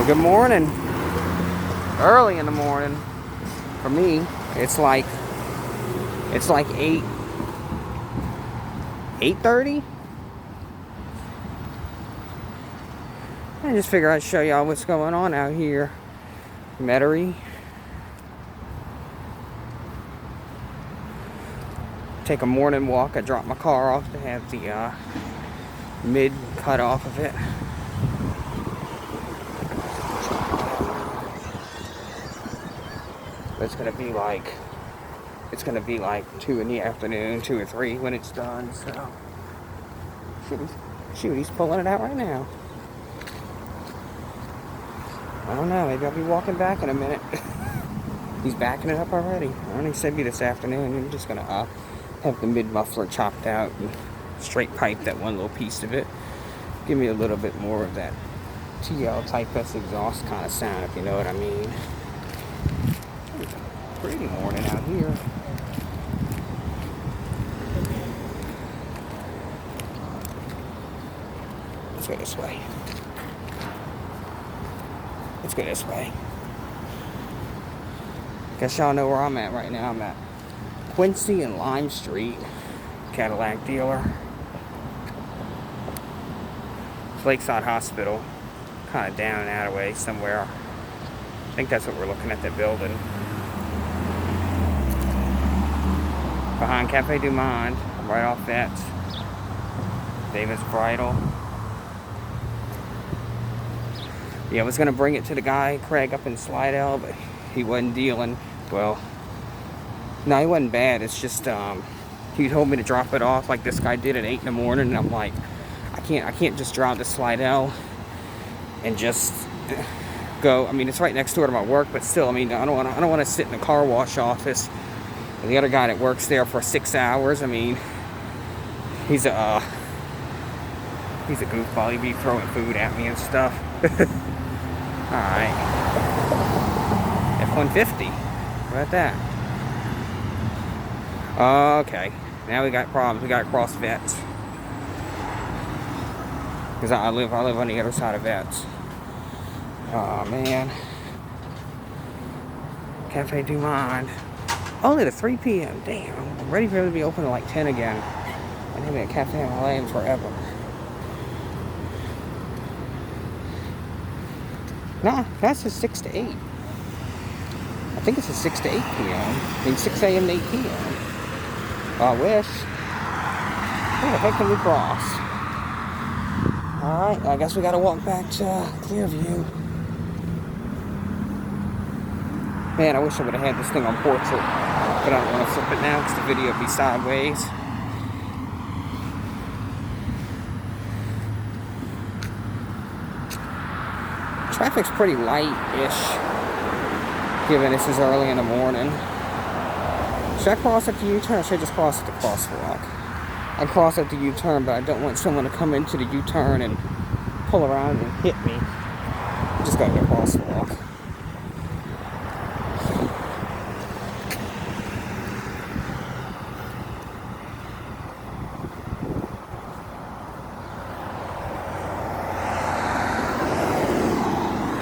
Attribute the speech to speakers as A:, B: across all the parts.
A: Good morning. Early in the morning. For me, it's like 8:30. I just figure I'd show y'all what's going on out here. Metairie. Take a morning walk. I dropped my car off to have the mid cut off of it. It's gonna be like 2 in the afternoon, 2 or 3 when it's done. So shoot, he's pulling it out right now. I don't know, maybe I'll be walking back in a minute. He's backing it up already. I only said be this afternoon. I'm just gonna have the mid-muffler chopped out and straight pipe that one little piece of it. Give me a little bit more of that TL Type S exhaust kind of sound, if you know what I mean. It's a pretty morning out here. Let's go this way. Let's go this way. Guess y'all know where I'm at right now. I'm at Quincy and Lime Street, Cadillac dealer. It's Lakeside Hospital, kind of down and out of way somewhere. I think that's what we're looking at, that building. Behind Cafe Du Monde, right off that. Davis Bridal. Yeah, I was gonna bring it to the guy, Craig, up in Slidell, but he wasn't dealing. Well, no, he wasn't bad. It's just he told me to drop it off like this guy did at 8 in the morning, and I'm like, I can't just drive to Slidell and just go. I mean, it's right next door to my work, but still, I mean, I don't want to sit in the car wash office with the other guy that works there for 6 hours. I mean, he's a goofball. He'd be throwing food at me and stuff. Alright. F-150. How about that? Okay. Now we got problems. We got to cross Vets. Because I live on the other side of Vets. Oh, man. Cafe Du Monde. Only at 3 p.m. Damn. I'm ready for it to be open at like 10 again. I haven't been at Cafe in LA in forever. Nah, that's a 6 to 8. I think it's a 6 to 8 p.m. I mean, 6 a.m. to 8 p.m. I wish. Where the heck can we cross? Alright, I guess we gotta walk back to Clearview. Man, I wish I would have had this thing on portrait. But I don't want to flip it now because the video would be sideways. Traffic's pretty light-ish, given this is early in the morning. Should I cross at the U-turn or should I just cross at the crosswalk? I cross at the U-turn, but I don't want someone to come into the U-turn and pull around and hit me. Just gotta go crosswalk.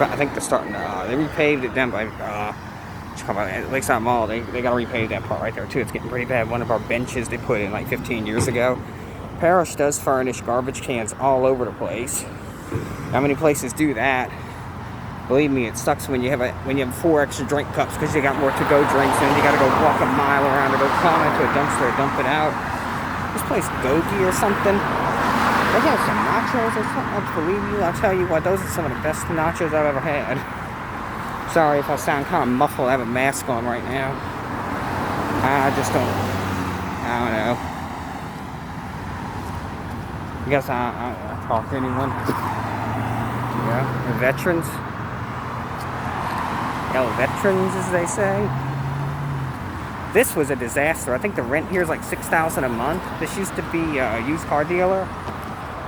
A: I think they're starting to, they repaved it down by, Lakeside Mall. They got to repave that part right there too. It's getting pretty bad. One of our benches they put in like 15 years ago. Parish does furnish garbage cans all over the place. How many places do that? Believe me, it sucks when you have 4 extra drink cups because you got more to-go drinks and you got to go walk a mile around to go climb into a dumpster and dump it out. This place Gogi or something. They have some nachos or something. I believe you. I'll tell you what, those are some of the best nachos I've ever had. Sorry if I sound kind of muffled. I have a mask on right now. I don't know. I guess I don't talk to anyone. Yeah, the veterans. Hell, veterans, as they say. This was a disaster. I think the rent here is like $6,000 a month. This used to be a used car dealer.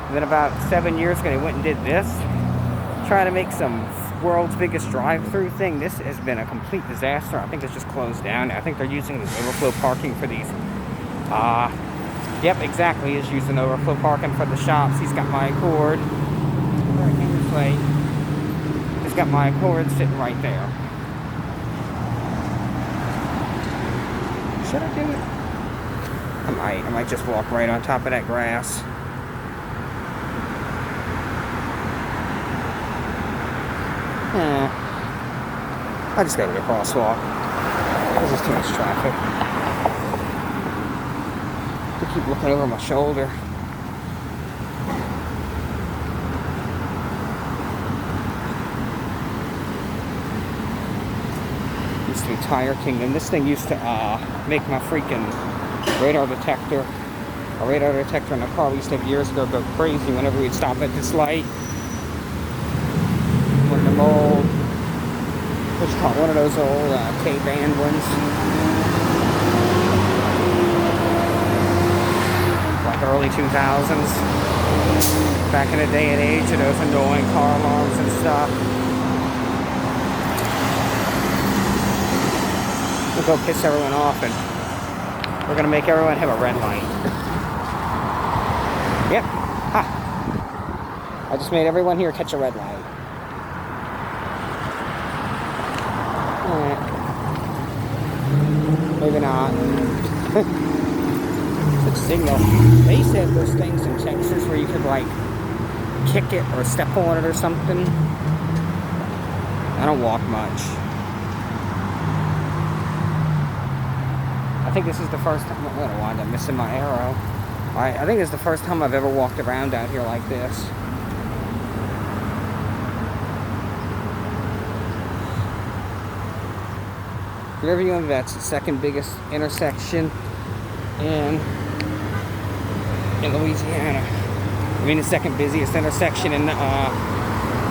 A: And then about 7 years ago, they went and did this. Trying to make some world's biggest drive-through thing. This has been a complete disaster. I think it's just closed down. I think they're using this overflow parking for these. Yep, exactly. He's using overflow parking for the shops. He's got my Accord. Right this way. It's got my cord sitting right there. Should I do it? I might just walk right on top of that grass. I just go to the crosswalk. There's just too much traffic. I keep looking over my shoulder. Used to be Tire Kingdom. This thing used to make my freaking radar detector. A radar detector in the car we used to have years ago go crazy whenever we'd stop at this light. One of them old, what's it called? One of those old K-band ones. Like early 2000s. Back in the day and age of those annoying car alarms and stuff. We'll go piss everyone off and we're gonna make everyone have a red light. Yep. Ha. I just made everyone here catch a red light. Maybe not. Such signal. They used to have those things in Texas where you could like kick it or step on it or something. I don't walk much. I think this is the first time. I'm gonna wind up missing my arrow. I think it's the first time I've ever walked around out here like this. Riverview, that's the second biggest intersection in Louisiana. I mean, the second busiest intersection in the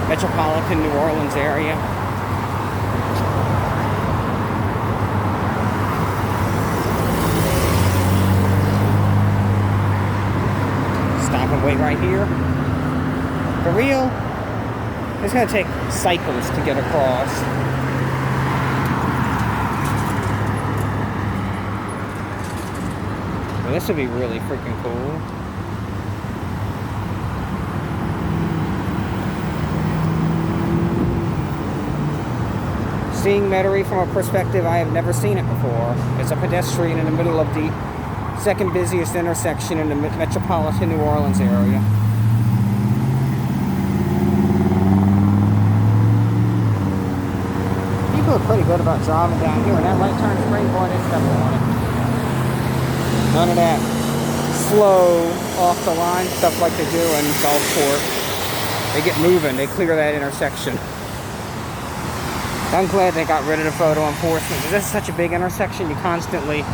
A: metropolitan New Orleans area. Stop and wait right here. For real, it's gonna take cycles to get across. Well, this would be really freaking cool. Seeing Metairie from a perspective I have never seen it before. It's a pedestrian in the middle of the second busiest intersection in the metropolitan New Orleans area. People are pretty good about driving down here, and that right turn straight, boy, they step on it. None of that slow, off the line stuff like they do in Gulfport. They get moving, they clear that intersection. I'm glad they got rid of the photo enforcement, because this is such a big intersection, you constantly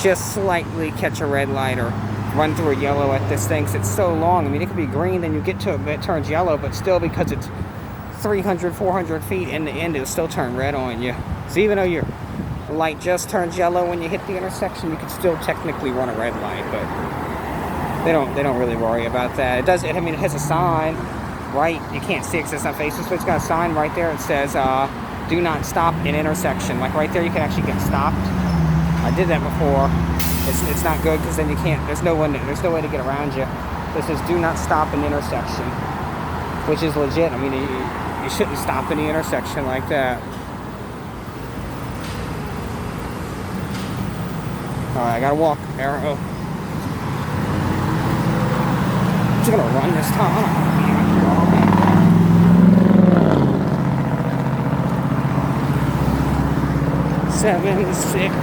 A: just slightly catch a red light or run through a yellow at this thing, 'cause it's so long. I mean, it could be green, then you get to it, but it turns yellow, but still, because it's 300, 400 feet in the end, it'll still turn red on you. So even though your light just turns yellow when you hit the intersection, you can still technically run a red light, but they don't really worry about that. It does, I mean, it has a sign, right? You can't see it because it's not facing, so it's got a sign right there. It says, do not stop in intersection. Like right there, you can actually get stopped. I did that before. It's not good because then you can't, there's no way to get around you. It says, do not stop in intersection, which is legit. I mean, you shouldn't stop in the intersection like that. Alright, I gotta walk, arrow. I'm just gonna run this time. 7, 6,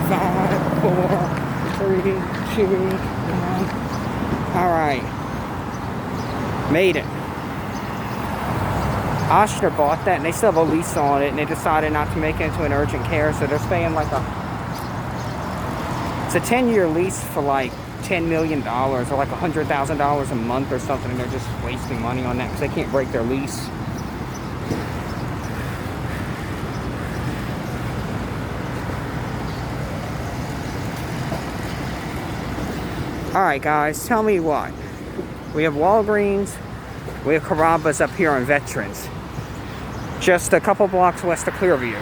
A: 5, 4, 3, 2, 1. Alright. Made it. Oshner bought that and they still have a lease on it, and they decided not to make it into an urgent care, so they're paying like it's a 10-year lease for like $10 million or like $100,000 a month or something, and they're just wasting money on that because they can't break their lease. Alright guys, tell me what. We have Walgreens, we have Carrabba's up here on Veterans, just a couple blocks west of Clearview.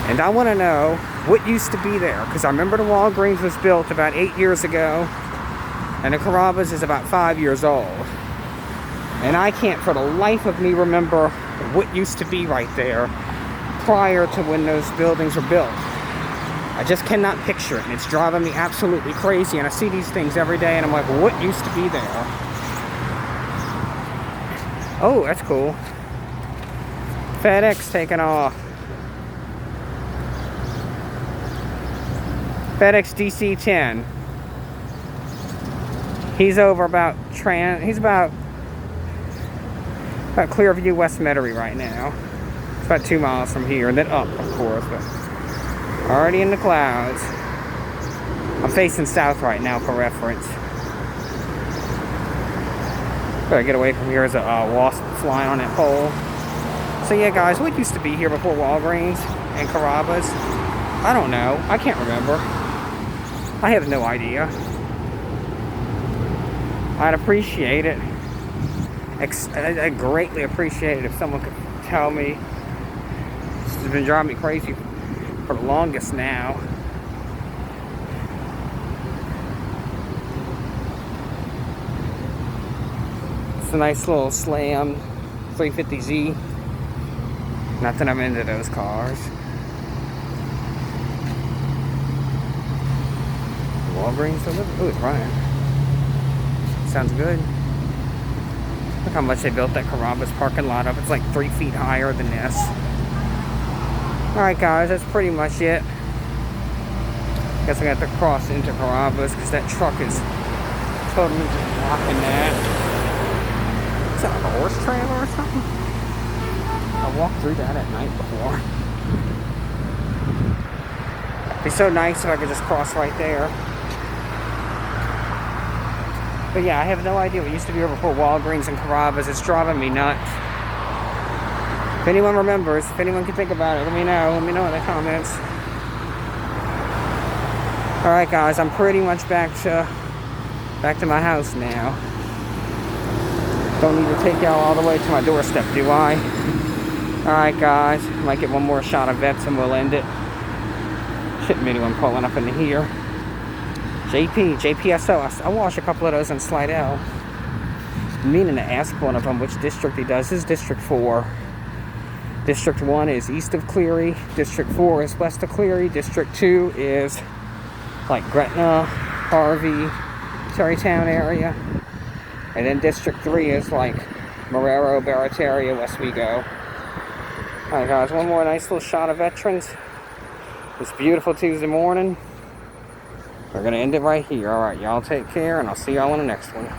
A: And I want to know what used to be there, because I remember the Walgreens was built about 8 years ago, and the Carrabba's is about 5 years old. And I can't for the life of me remember what used to be right there prior to when those buildings were built. I just cannot picture it, and it's driving me absolutely crazy. And I see these things every day, and I'm like, what used to be there? Oh, that's cool. FedEx taking off. FedEx DC-10. He's over about he's about Clearview, West Metairie right now. It's about 2 miles from here, and then up, of course, but already in the clouds. I'm facing south right now for reference. Better get away from here. There's a wasp flying on that pole. So yeah, guys, what used to be here before Walgreens and Carrabba's? I don't know. I can't remember. I have no idea. I'd appreciate it. I'd greatly appreciate it if someone could tell me. This has been driving me crazy for the longest now. It's a nice little Slam 350Z. Not that I'm into those cars. Walgreens delivery. Ooh, it's running. Sounds good. Look how much they built that Carrabba's parking lot up. It's like 3 feet higher than this. Alright guys, that's pretty much it. Guess I got to cross into Carrabba's because that truck is totally just blocking that. Is that like a horse trailer or something? I walked through that at night before. It'd be so nice if I could just cross right there. But yeah, I have no idea what used to be over before Walgreens and Carrabba's. It's driving me nuts. If anyone remembers, if anyone can think about it, let me know. Let me know in the comments. Alright guys, I'm pretty much back to my house now. Don't need to take y'all all the way to my doorstep, do I? Alright guys, might get one more shot of vets and we'll end it. Shouldn't be anyone pulling up into here. JPSO, I wash a couple of those in Slidell. I'm meaning to ask one of them which district he does. This is District 4. District 1 is east of Cleary. District 4 is west of Cleary. District 2 is like Gretna, Harvey, Terrytown area. And then District 3 is like Marrero, Barataria, Westwego. Alright guys, one more nice little shot of veterans. This beautiful Tuesday morning. We're going to end it right here. Alright, y'all take care, and I'll see y'all in the next one.